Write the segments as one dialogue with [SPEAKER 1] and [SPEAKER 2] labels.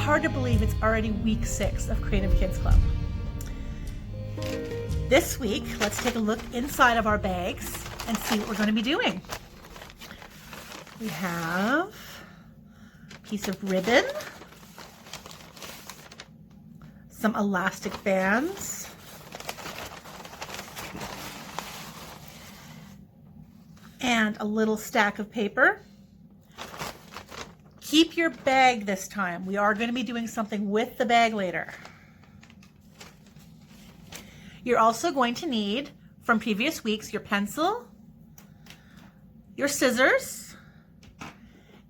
[SPEAKER 1] hard to believe it's already week 6 of Creative Kids Club. This week, let's take a look inside of our bags and see what we're going to be doing. We have a piece of ribbon, some elastic bands, and a little stack of paper. Keep your bag this time. We are going to be doing something with the bag later. You're also going to need, from previous weeks, your pencil, your scissors,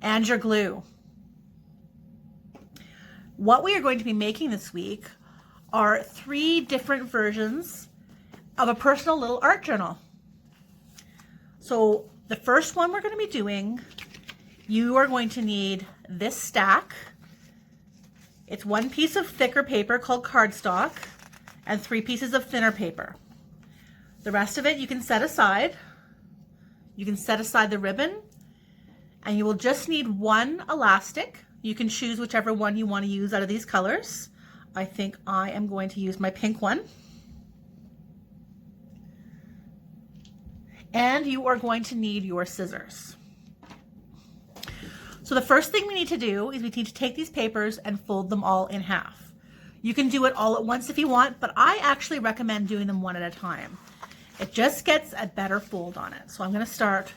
[SPEAKER 1] and your glue. What we are going to be making this week are 3 different versions of a personal little art journal. So the first one we're going to be doing, you are going to need this stack. It's 1 piece of thicker paper called cardstock and 3 pieces of thinner paper. The rest of it you can set aside. You can set aside the ribbon, and you will just need 1 elastic. You can choose whichever one you want to use out of these colors. I think I am going to use my pink one. And you are going to need your scissors. So the first thing we need to do is we need to take these papers and fold them all in half. You can do it all at once if you want, but I actually recommend doing them one at a time. It just gets a better fold on it. So I'm going to start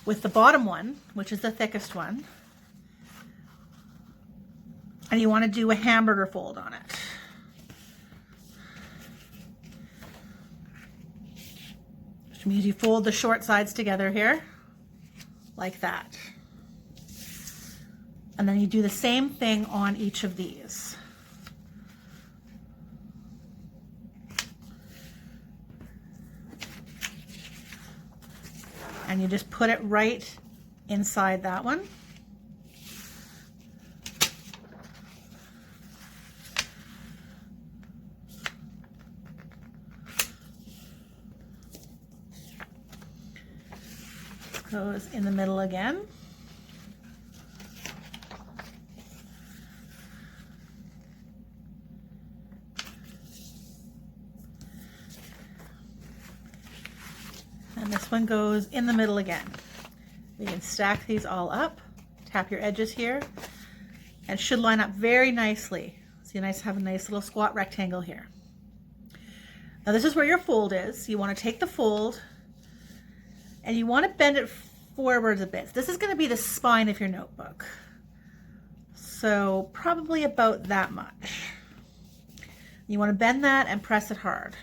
[SPEAKER 1] with the bottom one, which is the thickest one. And you want to do a hamburger fold on it. Which means you fold the short sides together here, like that. And then you do the same thing on each of these. And you just put it right inside that one. Goes in the middle again. And this one goes in the middle again. You can stack these all up, tap your edges here, and it should line up very nicely. So you have a nice little squat rectangle here. Now this is where your fold is. You want to take the fold and you want to bend it forwards a bit. This is going to be the spine of your notebook. So probably about that much. You want to bend that and press it hard.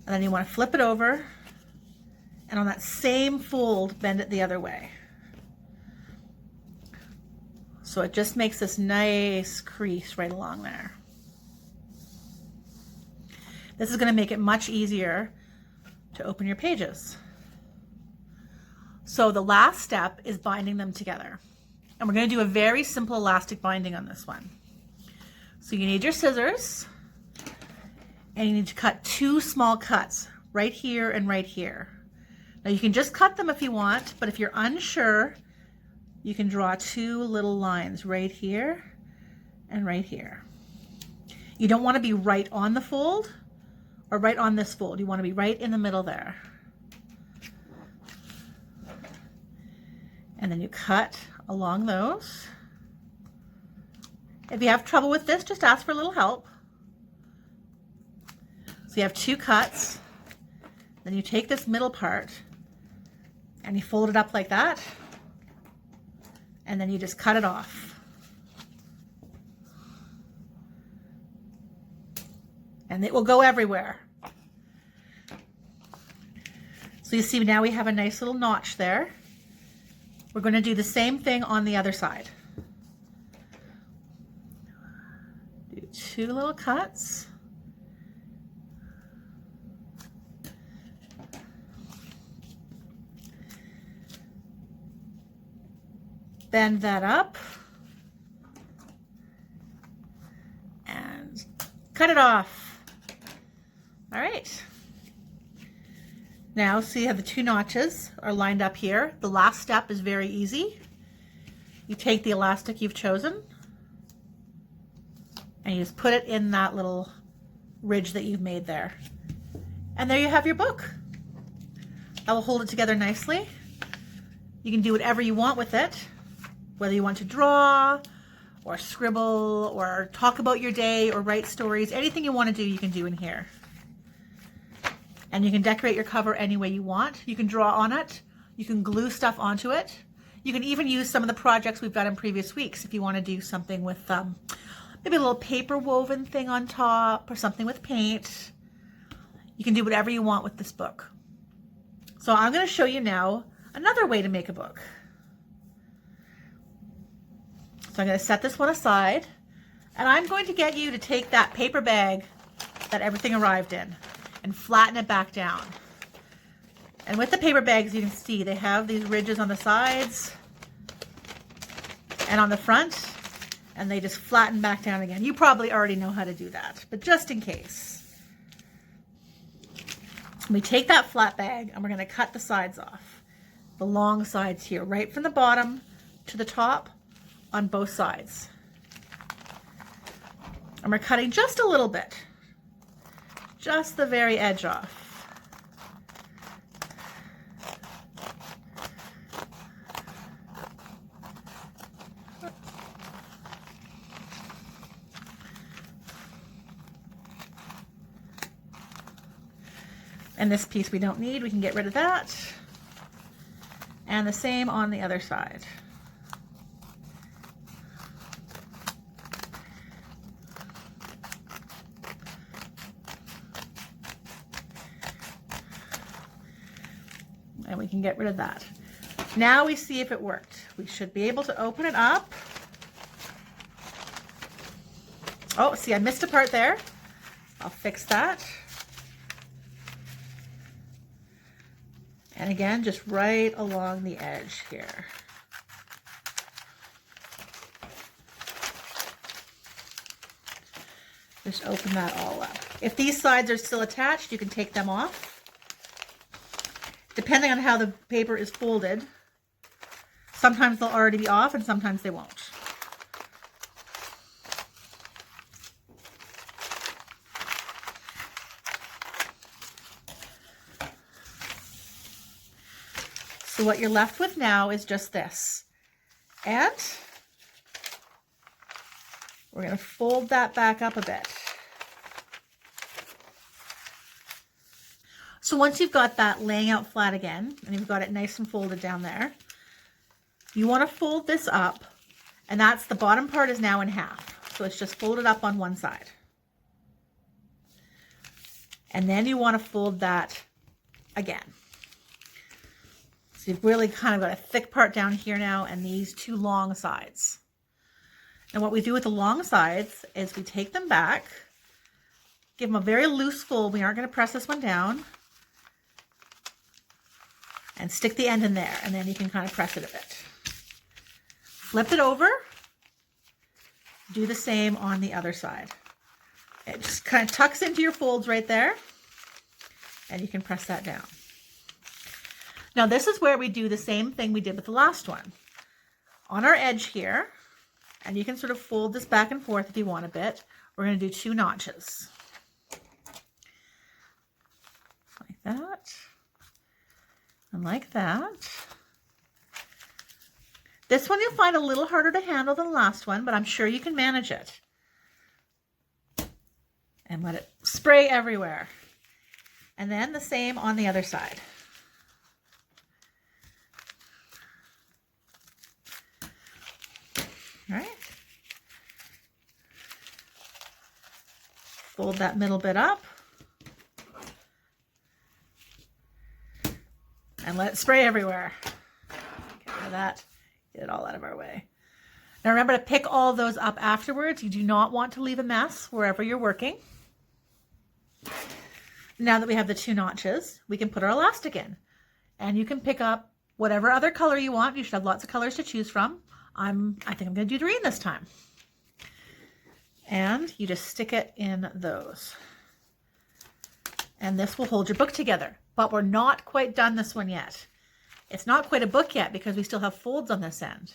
[SPEAKER 1] And then you want to flip it over, and on that same fold, bend it the other way. So it just makes this nice crease right along there. This is going to make it much easier to open your pages. So the last step is binding them together. And we're going to do a very simple elastic binding on this one. So you need your scissors, and you need to cut 2 small cuts right here and right here. Now you can just cut them if you want, but if you're unsure, you can draw 2 little lines right here and right here. You don't want to be right on the fold or right on this fold. You want to be right in the middle there. And then you cut along those. If you have trouble with this, just ask for a little help. So you have 2 cuts, then you take this middle part and you fold it up like that, and then you just cut it off. And it will go everywhere. So you see now we have a nice little notch there. We're going to do the same thing on the other side. Do 2 little cuts. Bend that up and cut it off. All right. Now see how the 2 notches are lined up here. The last step is very easy. You take the elastic you've chosen and you just put it in that little ridge that you've made there. And there you have your book. I will hold it together nicely. You can do whatever you want with it, whether you want to draw or scribble or talk about your day or write stories. Anything you want to do, you can do in here. And you can decorate your cover any way you want. You can draw on it. You can glue stuff onto it. You can even use some of the projects we've done in previous weeks if you want to do something with maybe a little paper woven thing on top or something with paint. You can do whatever you want with this book. So I'm going to show you now another way to make a book. So I'm going to set this one aside, and I'm going to get you to take that paper bag that everything arrived in and flatten it back down. And with the paper bags, you can see they have these ridges on the sides and on the front, and they just flatten back down again. You probably already know how to do that, but just in case. We take that flat bag and we're going to cut the sides off. The long sides here, right from the bottom to the top on both sides. And we're cutting just a little bit, just the very edge off. And this piece we don't need, we can get rid of that. And the same on the other side. And we can get rid of that. Now we see if it worked. We should be able to open it up. Oh, see, I missed a part there. I'll fix that. And again, just right along the edge here. Just open that all up. If these sides are still attached, you can take them off. Depending on how the paper is folded, sometimes they'll already be off and sometimes they won't. So what you're left with now is just this. And we're going to fold that back up a bit. So once you've got that laying out flat again, and you've got it nice and folded down there, you want to fold this up, and that's the bottom part is now in half. So it's just folded up on one side. And then you want to fold that again. So you've really kind of got a thick part down here now and these two long sides. And what we do with the long sides is we take them back, give them a very loose fold. We aren't going to press this one down. And stick the end in there, and then you can kind of press it a bit. Flip it over. Do the same on the other side. It just kind of tucks into your folds right there, and you can press that down. Now this is where we do the same thing we did with the last one. On our edge here, and you can sort of fold this back and forth if you want a bit, we're going to do 2 notches. Like that. And like that. This one you'll find a little harder to handle than the last one, but I'm sure you can manage it. And let it spray everywhere. And then the same on the other side. All right. Fold that middle bit up. And let it spray everywhere. Get rid of that. Get it all out of our way. Now remember to pick all those up afterwards. You do not want to leave a mess wherever you're working. Now that we have the 2 notches, we can put our elastic in. And you can pick up whatever other color you want. You should have lots of colors to choose from. I think I'm going to do green this time. And you just stick it in those. And this will hold your book together. But we're not quite done this one yet. It's not quite a book yet because we still have folds on this end.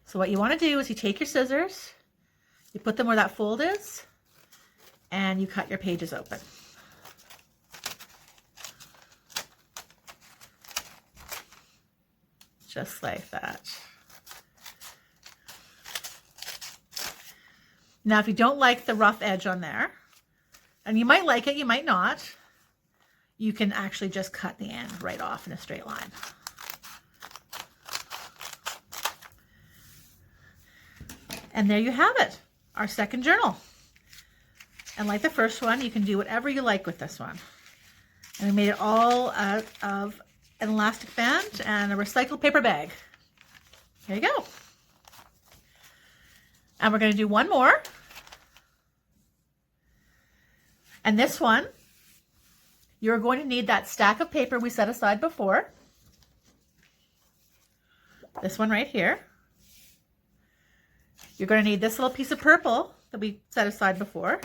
[SPEAKER 1] So what you want to do is you take your scissors, you put them where that fold is, and you cut your pages open. Just like that. Now, if you don't like the rough edge on there, and you might like it, you might not, you can actually just cut the end right off in a straight line. And there you have it, our second journal. And like the first one, you can do whatever you like with this one. And we made it all out of an elastic band and a recycled paper bag. There you go. And we're going to do one more. And this one, you're going to need that stack of paper we set aside before. This one right here. You're going to need this little piece of purple that we set aside before.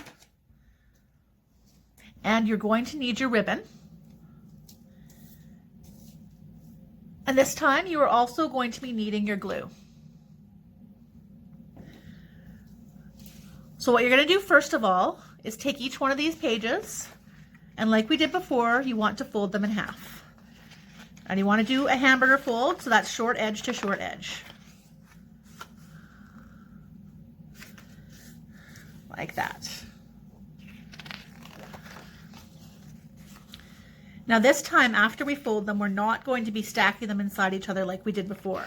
[SPEAKER 1] And you're going to need your ribbon. And this time you are also going to be needing your glue. So what you're going to do first of all is take each one of these pages, and like we did before, you want to fold them in half. And you want to do a hamburger fold, so that's short edge to short edge. Like that. Now this time, after we fold them, we're not going to be stacking them inside each other like we did before.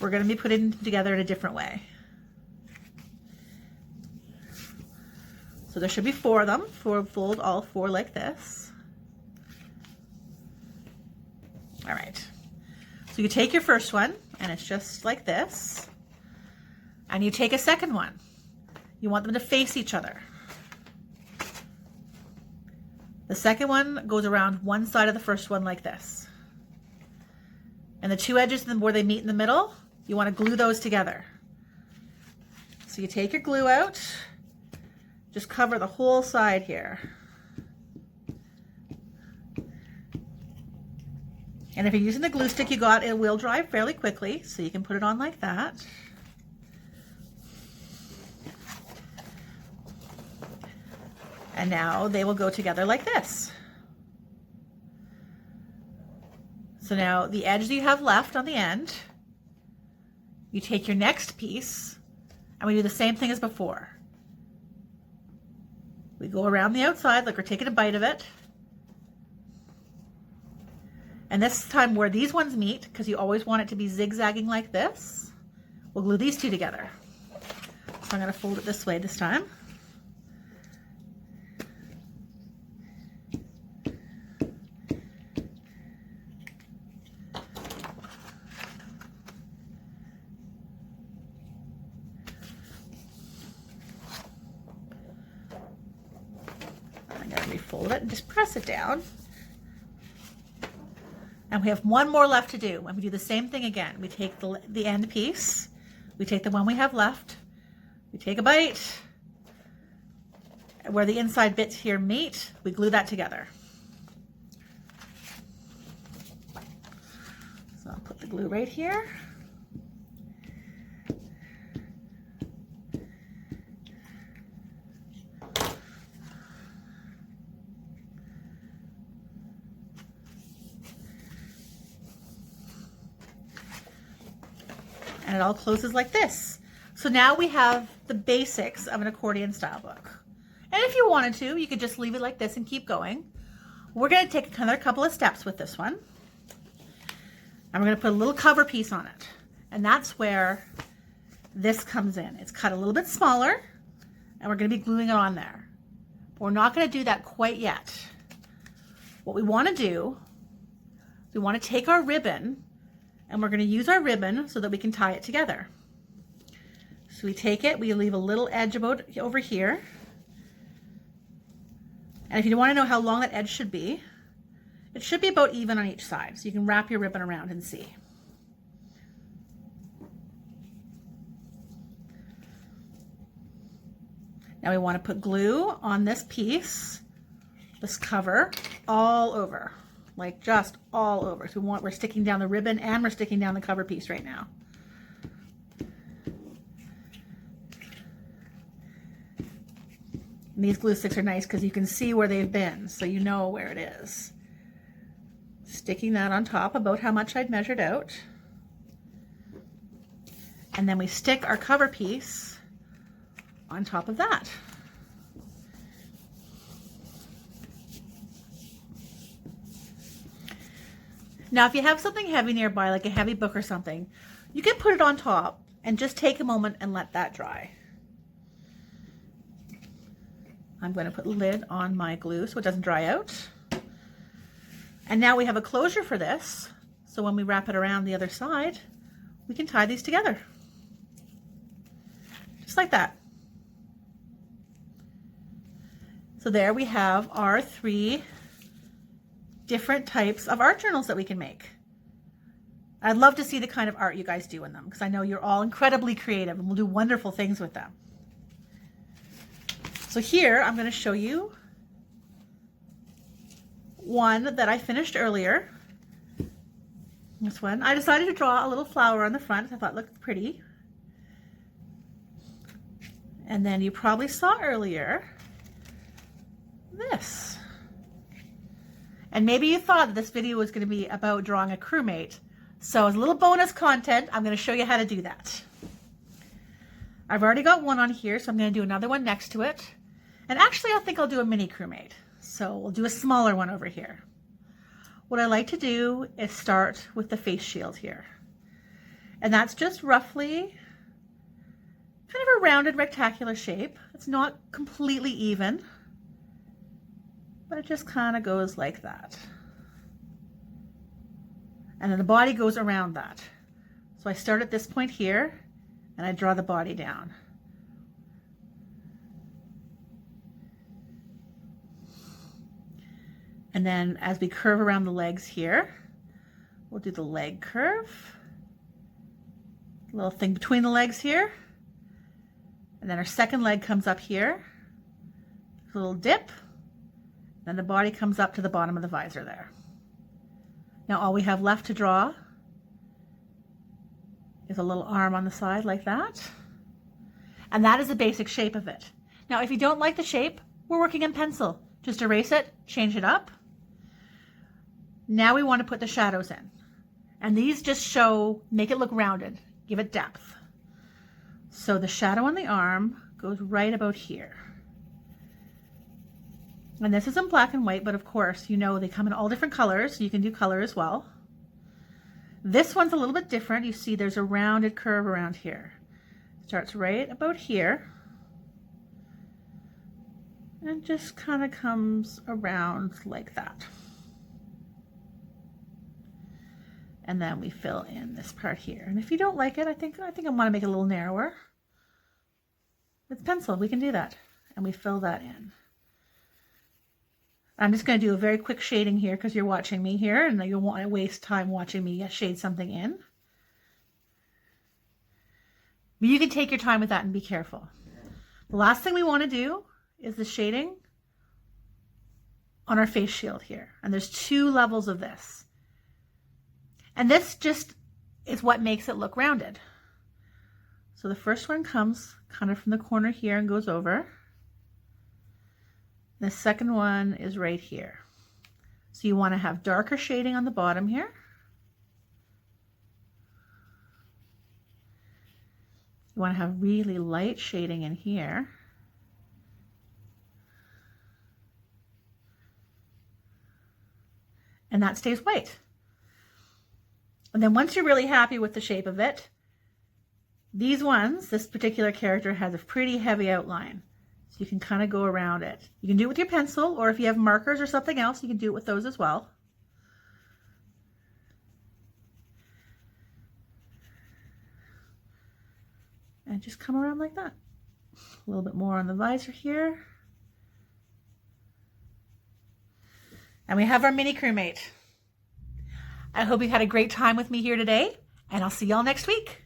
[SPEAKER 1] We're going to be putting them together in a different way. So there should be 4 of them. Fold all 4 like this. All right. So you take your first one, and it's just like this. And you take a second one. You want them to face each other. The second one goes around one side of the first one like this. And the 2 edges where they meet in the middle, you want to glue those together. So you take your glue out, just cover the whole side here. And if you're using the glue stick you got, it will dry fairly quickly, so you can put it on like that. And now they will go together like this. So now the edge that you have left on the end, you take your next piece, and we do the same thing as before. We go around the outside like we're taking a bite of it. And this time where these ones meet, because you always want it to be zigzagging like this, we'll glue these 2 together. So I'm going to fold it this way this time. Refold it and just press it down. And we have one more left to do. And we do the same thing again. We take the end piece, we take the one we have left, we take a bite, where the inside bits here meet, we glue that together. So I'll put the glue right here. And it all closes like this. So now we have the basics of an accordion style book. And if you wanted to, you could just leave it like this and keep going. We're going to take another couple of steps with this one. And we're going to put a little cover piece on it. And that's where this comes in. It's cut a little bit smaller, and we're going to be gluing it on there. But we're not going to do that quite yet. What we want to do, we want to take our ribbon, and we're going to use our ribbon so that we can tie it together. So we take it, we leave a little edge about over here. And if you want to know how long that edge should be, it should be about even on each side. So you can wrap your ribbon around and see. Now we want to put glue on this piece, this cover, all over. Like just all over. So we're sticking down the ribbon and we're sticking down the cover piece right now. And these glue sticks are nice because you can see where they've been, so you know where it is. Sticking that on top about how much I'd measured out. And then we stick our cover piece on top of that. Now, if you have something heavy nearby, like a heavy book or something, you can put it on top and just take a moment and let that dry. I'm going to put the lid on my glue so it doesn't dry out. And now we have a closure for this, so when we wrap it around the other side, we can tie these together. Just like that. So there we have our 3 different types of art journals that we can make. I'd love to see the kind of art you guys do in them, because I know you're all incredibly creative and will do wonderful things with them. So here I'm going to show you one that I finished earlier. This one. I decided to draw a little flower on the front. I thought it looked pretty. And then you probably saw earlier this. And maybe you thought that this video was going to be about drawing a crewmate. So as a little bonus content, I'm going to show you how to do that. I've already got one on here, so I'm going to do another one next to it. And actually, I think I'll do a mini crewmate. So we'll do a smaller one over here. What I like to do is start with the face shield here. And that's just roughly kind of a rounded rectangular shape. It's not completely even, but it just kind of goes like that. And then the body goes around that. So I start at this point here and I draw the body down. And then as we curve around the legs here, we'll do the leg curve. Little thing between the legs here. And then our second leg comes up here. A little dip. Then the body comes up to the bottom of the visor there. Now all we have left to draw is a little arm on the side like that. And that is the basic shape of it. Now if you don't like the shape, we're working in pencil. Just erase it, change it up. Now we want to put the shadows in. And these just show, make it look rounded, give it depth. So the shadow on the arm goes right about here. And this is in black and white, but of course, you know, they come in all different colors. So you can do color as well. This one's a little bit different. You see there's a rounded curve around here. Starts right about here. And just kind of comes around like that. And then we fill in this part here. And if you don't like it, I think I want to make it a little narrower. With pencil, we can do that. And we fill that in. I'm just going to do a very quick shading here because you're watching me here and you don't want to waste time watching me shade something in. But you can take your time with that and be careful. The last thing we want to do is the shading on our face shield here. And there's 2 levels of this. And this just is what makes it look rounded. So the first one comes kind of from the corner here and goes over. The second one is right here. So you want to have darker shading on the bottom here. You want to have really light shading in here. And that stays white. And then once you're really happy with the shape of it, these ones, this particular character has a pretty heavy outline. So you can kind of go around it. You can do it with your pencil, or if you have markers or something else, you can do it with those as well. And just come around like that. A little bit more on the visor here. And we have our mini crewmate. I hope you've had a great time with me here today, and I'll see y'all next week.